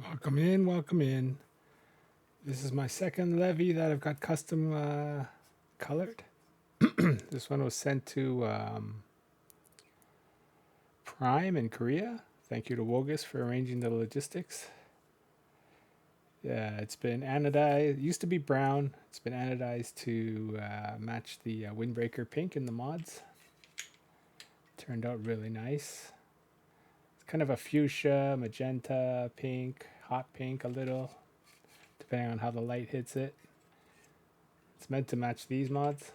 Welcome in, welcome in. This is my second Levi that I've got custom colored. This one was sent to Prime in Korea. Thank you to Wogus for arranging the logistics. Yeah, it's been anodized. It used to be brown. It's been anodized to match the Windbreaker pink in the mods. Turned out really nice. It's kind of a fuchsia, magenta, pink, hot pink a little, depending on how the light hits it. It's meant to match these mods.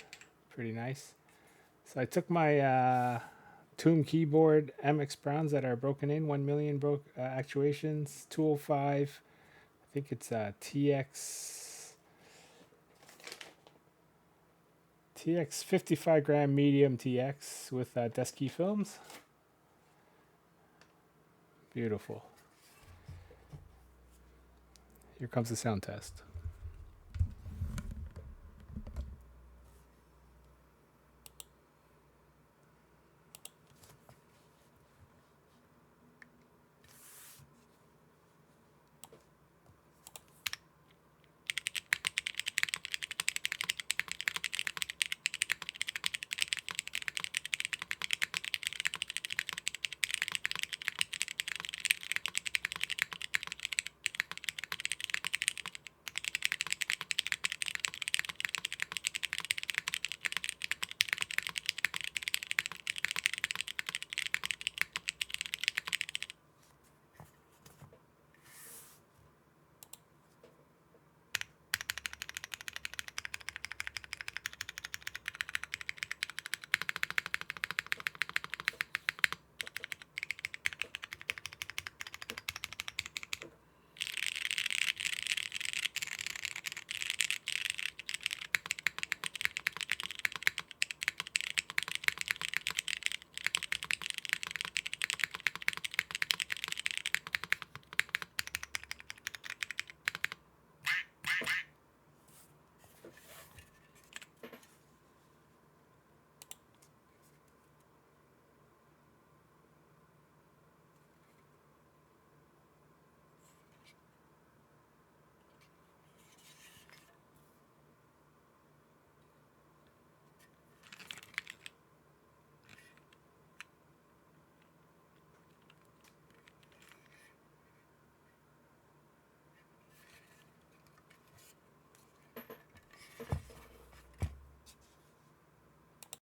Pretty nice. So I took my Tomb keyboard MX Browns that are broken in, 1 million actuations, 205. I think it's TX 55 gram medium TX with deskey films. Beautiful. Here comes the sound test.